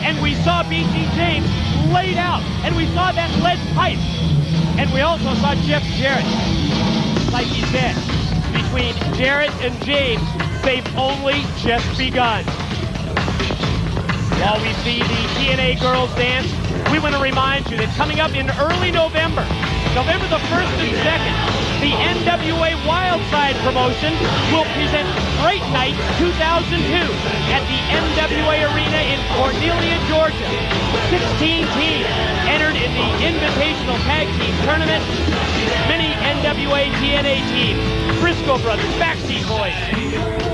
and we saw B.G. James laid out, and we saw that lead pipe. And we also saw Jeff Jarrett. Like he said, between Jarrett and James, they've only just begun. While we see the TNA girls dance, we want to remind you that coming up in early November, November the 1st and 2nd, the NWA Wildside promotion will present Great Night 2002 at the NWA Arena in Cornelia, Georgia. 16 teams entered in the Invitational Tag Team Tournament. Many NWA TNA teams, Briscoe Brothers, Backseat Boys,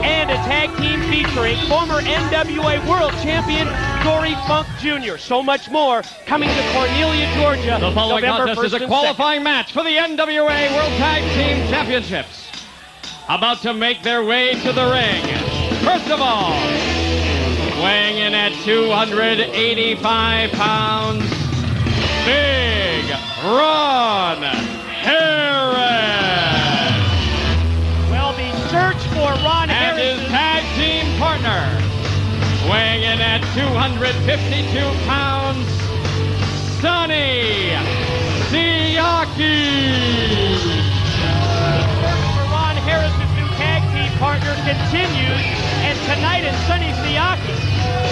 and a tag team featuring former NWA World Champion Dory Funk Jr. So much more coming to Cornelia, Georgia. The following November contest is a qualifying match for the NWA World Tag Team Championships. About to make their way to the ring. First of all, weighing in at 285 pounds, Big Ron Harris. Well, the search for Ron And Harris. his tag team partner, weighing in at 252 pounds, Sonny Siaki. Harris's new tag team partner continues, and tonight in Sonny Siaki,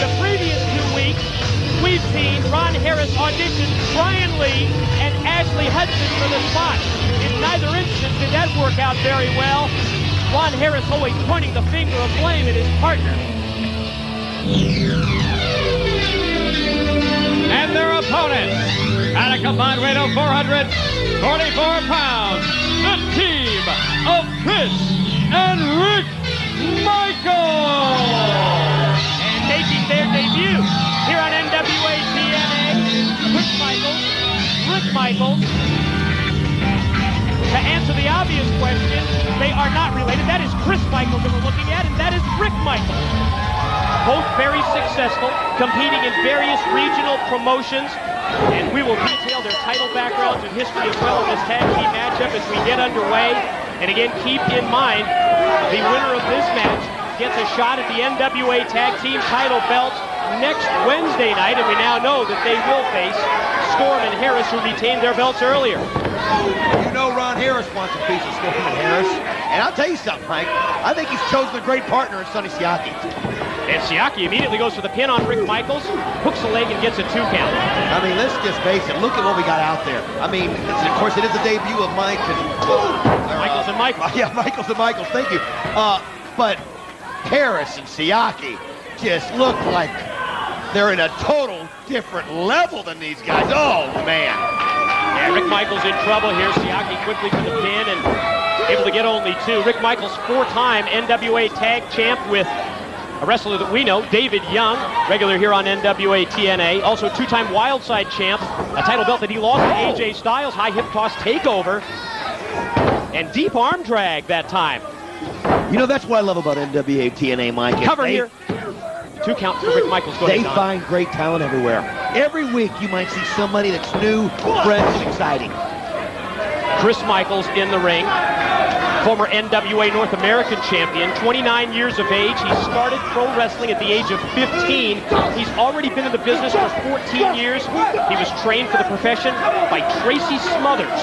the previous 2 weeks, we've seen Ron Harris audition Brian Lee and Ashley Hudson for the spot. In neither instance did that work out very well. Ron Harris always pointing the finger of blame at his partner. And their opponents, at a combined weight of 444 pounds, the team of Chris and Rick Michaels. And making their debut here on NWA TNA, Rick Michaels. To answer the obvious question, they are not related. That is Chris Michaels that we're looking at, and that is Rick Michaels. Both very successful, competing in various regional promotions, and we will detail their title backgrounds and history as well in this tag team matchup as we get underway. And again, keep in mind, the winner of this match gets a shot at the NWA Tag Team title belts next Wednesday night, and we now know that they will face Storm and Harris, who retained their belts earlier. You know Ron Harris wants a piece of Storm and Harris. And I'll tell you something, Mike. I think he's chosen a great partner in Sonny Siaki. And Siaki immediately goes for the pin on Rick Michaels, hooks the leg and gets a 2 count. I mean, let's just face it. Look at what we got out there. I mean, of course, it is the debut of Mike and... Michaels and Michaels. Yeah, Michaels and Michaels. Thank you. But Harris and Siaki just look like they're in a total different level than these guys. Oh, man. Yeah, Rick Michaels in trouble here. Siaki quickly for the pin and able to get only 2. Rick Michaels, 4-time NWA Tag Champ with a wrestler that we know, David Young, regular here on NWA TNA. Also 2-time Wildside Champ, a title belt that he lost to AJ Styles. High hip toss takeover. And deep arm drag that time. You know, that's what I love about NWA TNA, Mike. Cover here. 2 count for Rick Michaels. Go ahead, They Don. find great talent everywhere. Every week you might see somebody that's new, fresh, and exciting. Chris Michaels in the ring. Former NWA North American champion, 29 years of age. He started pro wrestling at the age of 15. He's already been in the business for 14 years. He was trained for the profession by Tracy Smothers.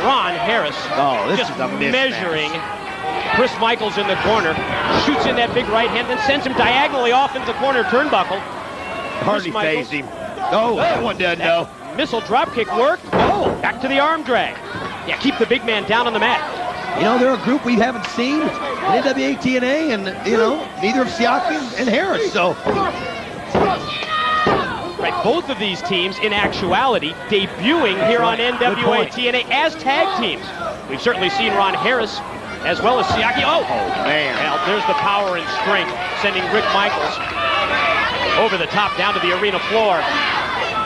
Ron Harris this is a mismatch. measuring Chris Michaels in the corner. Shoots in that big right hand, then sends him diagonally off into the corner turnbuckle. Hardly phased him. Oh, that one doesn't know. Missile dropkick worked. Oh, back to the arm drag. Yeah, keep the big man down on the mat. You know, they're a group we haven't seen in NWA TNA, and, you know, neither of Siaki and Harris, so. Right, both of these teams, in actuality, debuting here on NWA TNA as tag teams. We've certainly seen Ron Harris as well as Siaki. Oh, man. Well, there's the power and strength, sending Rick Michaels over the top down to the arena floor.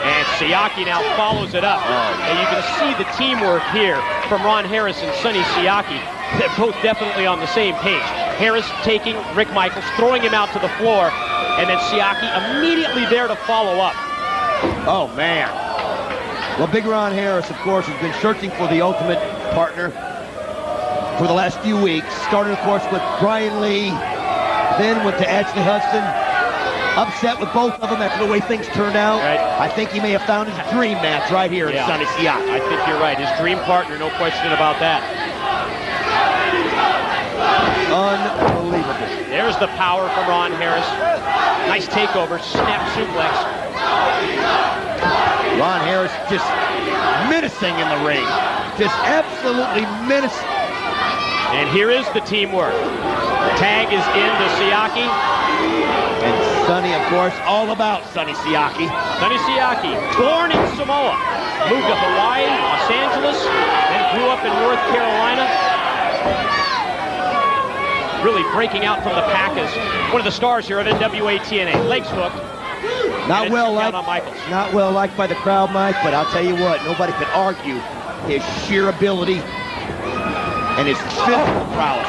And Siaki now follows it up. And you can see the teamwork here from Ron Harris and Sonny Siaki. They're both definitely on the same page. Harris taking Rick Michaels, throwing him out to the floor, and then Siaki immediately there to follow up. Oh, man. Well, Big Ron Harris, of course, has been searching for the ultimate partner for the last few weeks. Started, of course, with Brian Lee, then went to Ashley Hudson, upset with both of them after the way things turned out. Right. I think he may have found his dream match right here in Sonny Siaki. I think you're right. His dream partner, no question about that. Unbelievable. There's the power from Ron Harris. Nice takeover, snap suplex. Ron Harris just menacing in the ring. Just absolutely menacing. And here is the teamwork. Tag is into Siaki. And Sonny, of course, all about Sonny Siaki. Sonny Siaki, born in Samoa, moved to Hawaii, Los Angeles, then grew up in North Carolina. Really breaking out from the pack as one of the stars here of NWA TNA. Legs hooked. Not well liked. On Michaels. Not well liked by the crowd, Mike, but I'll tell you what, nobody could argue his sheer ability and his physical prowess.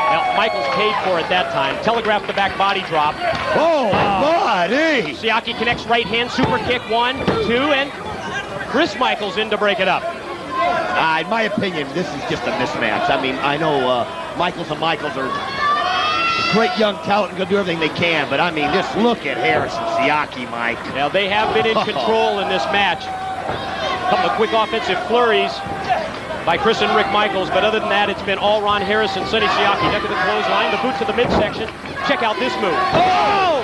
Well, Michaels paid for it that time. Telegraphed the back body drop. Oh, buddy! Siaki connects right hand, super kick, 1, 2, and Chris Michaels in to break it up. In my opinion, this is just a mismatch. I mean, I know Michaels and Michaels are great young talent and going to do everything they can, but I mean, just look at Harris and Siaki, Mike. Now, they have been in control in this match. A couple of quick offensive flurries by Chris and Rick Michaels, but other than that, it's been all Ron Harris and Sonny Siaki. Duck of the clothesline, the boot to the midsection. Check out this move. Oh!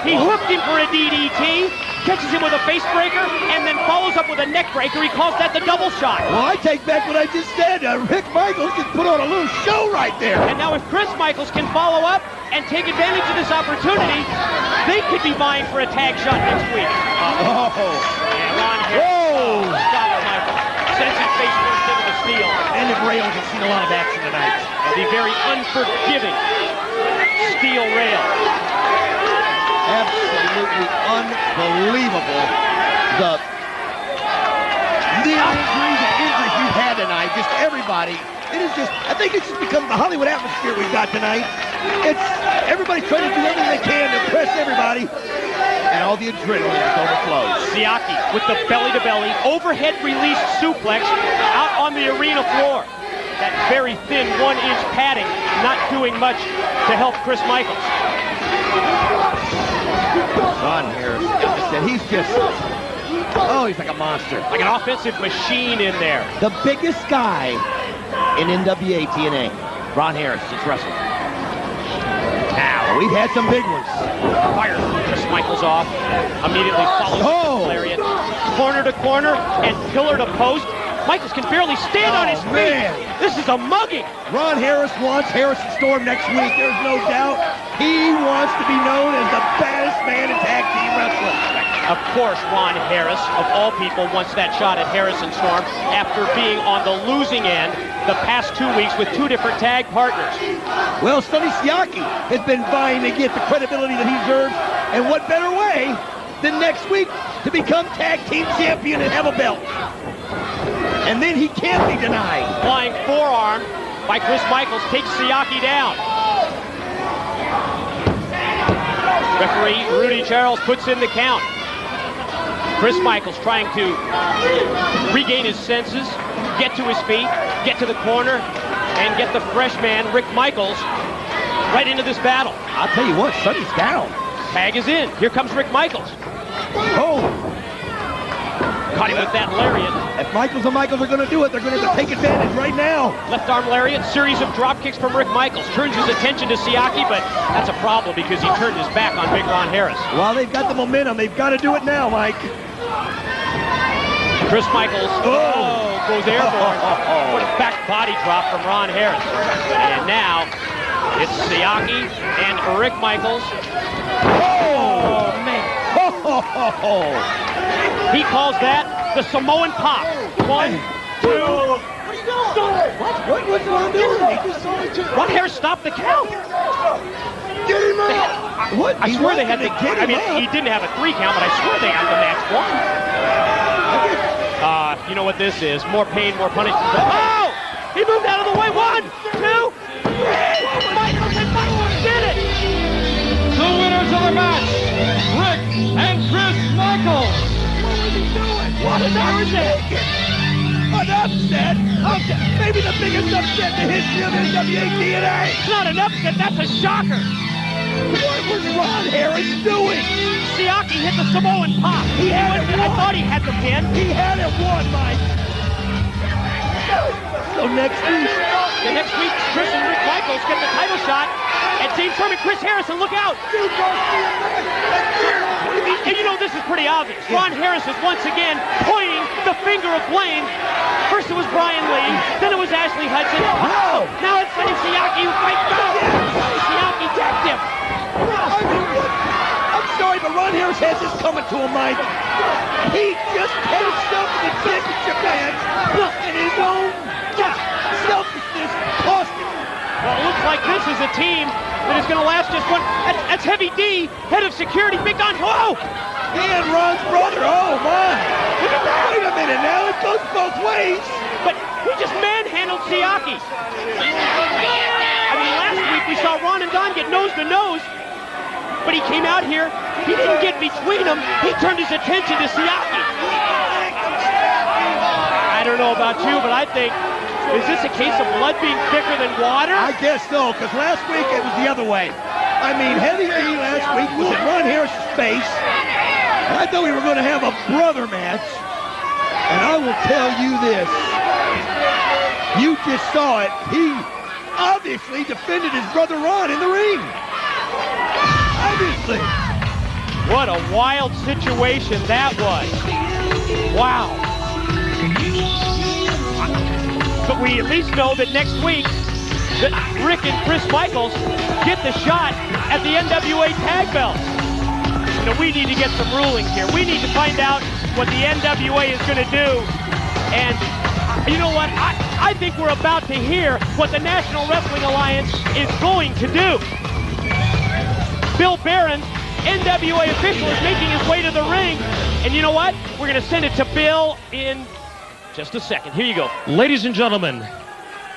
He hooked him for a DDT, catches him with a face breaker, and then follows up with a neck breaker. He calls that the double shot. Well, I take back what I just said. Rick Michaels just put on a little show right there. And now if Chris Michaels can follow up and take advantage of this opportunity, they could be vying for a tag shot next week. Oh! And Ron Harris stops Michaels. Sends his face first into the steel. And the rails have seen a lot of action tonight. The very unforgiving steel rail. Absolutely unbelievable. The injuries we've had tonight, just everybody. It is just, I think it's just become the Hollywood atmosphere we've got tonight. It's everybody trying to do everything they can to impress everybody. And all the adrenaline just overflows. Siaki with the belly-to-belly, overhead release suplex out on the arena floor. That very thin 1-inch padding not doing much to help Chris Michaels. Ron Harris, like I said, he's just, he's like a monster. Like an offensive machine in there. The biggest guy in NWA TNA, Ron Harris, just wrestling. Now, we've had some big ones. Fires Chris Michaels off. Immediately follows the lariat. Corner to corner and pillar to post. Michaels can barely stand on his feet. Man. This is a mugging. Ron Harris wants Harrison Storm next week. There's no doubt. He wants to be known as the baddest man in tag team wrestling. Of course, Ron Harris, of all people, wants that shot at Harrison Storm after being on the losing end the past 2 weeks with 2 different tag partners. Well, Sonny Siaki has been vying to get the credibility that he deserves, and what better way than next week to become tag team champion and have a belt? And then he can't be denied. Flying forearm by Chris Michaels takes Siaki down. Referee Rudy Charles puts in the count. Chris Michaels trying to regain his senses, get to his feet, get to the corner, and get the fresh man, Rick Michaels, right into this battle. I'll tell you what, Sonny's down. Tag is in. Here comes Rick Michaels. Oh! Caught him with that lariat. If Michaels and Michaels are going to do it, they're going to have to take advantage right now. Left arm lariat, series of drop kicks from Rick Michaels. Turns his attention to Siaki, but that's a problem because he turned his back on Big Ron Harris. Well, they've got the momentum. They've got to do it now, Mike. Chris Michaels goes airborne. What a back body drop from Ron Harris. And now it's Siaki and Rick Michaels. Oh, man. He calls that the Samoan pop. 1, 2. What are you doing? What's Ron doing? Ron Harris stopped the count. Get him out. What? I swear they had the. I mean, he didn't have a 3 count, but I swear they had the match won. You know what this is? More pain, more punishment. Oh! He moved out of the way. 1, 2, 3. Michaels and Michaels did it. The winners of the match, Rick and Chris Michaels. What was he doing? What an upset! An upset? Maybe the biggest upset in the history of NWA TNA. It's not an upset, that's a shocker. What was Ron Harris doing? Siaki hit the Samoan pop. I thought he had the pin. He had it won, Mike. So next week. The next week, Chris and Rick Michaels get the title shot. And James Sherman, Chris Harrison, look out. And you know, this is pretty obvious. Ron Harris is once again pointing the finger of blame. First it was Brian Lee, then it was Ashley Hudson. Oh. Now it's Sonny Siaki who fights back. Sonny Siaki decked him. I'm sorry, but Ron Harris has this coming to him, Mike. He just had himself in the championship match, and his own selfishness cost him. Well, it looks like this is a team that is going to last just one. That's Heavy D, head of security, Big Don. Whoa! And Ron's brother. Oh, my. Wait a minute now. It goes both ways. But he just manhandled Siaki. I mean, last week we saw Ron and Don get nose to nose. But he came out here. He didn't get between them. He turned his attention to Siaki. I don't know about you, but I think, is this a case of blood being thicker than water? I guess so, because last week it was the other way. I mean, Heavy D last week was in Ron Harris's face. And I thought we were going to have a brother match. And I will tell you this. You just saw it. He obviously defended his brother Ron in the ring. Obviously. What a wild situation that was. Wow. But we at least know that next week that Rick and Chris Michaels get the shot at the NWA tag belts. You know, we need to get some rulings here. We need to find out what the NWA is going to do. And you know what? I think we're about to hear what the National Wrestling Alliance is going to do. Bill Barron, NWA official, is making his way to the ring. And you know what? We're going to send it to Bill in just a second. Here you go. Ladies and gentlemen,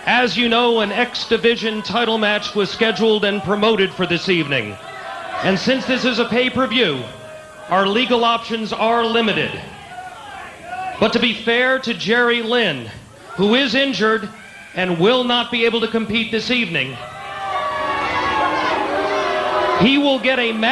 as you know, an X Division title match was scheduled and promoted for this evening. And since this is a pay-per-view, our legal options are limited. But to be fair to Jerry Lynn, who is injured and will not be able to compete this evening, he will get a match.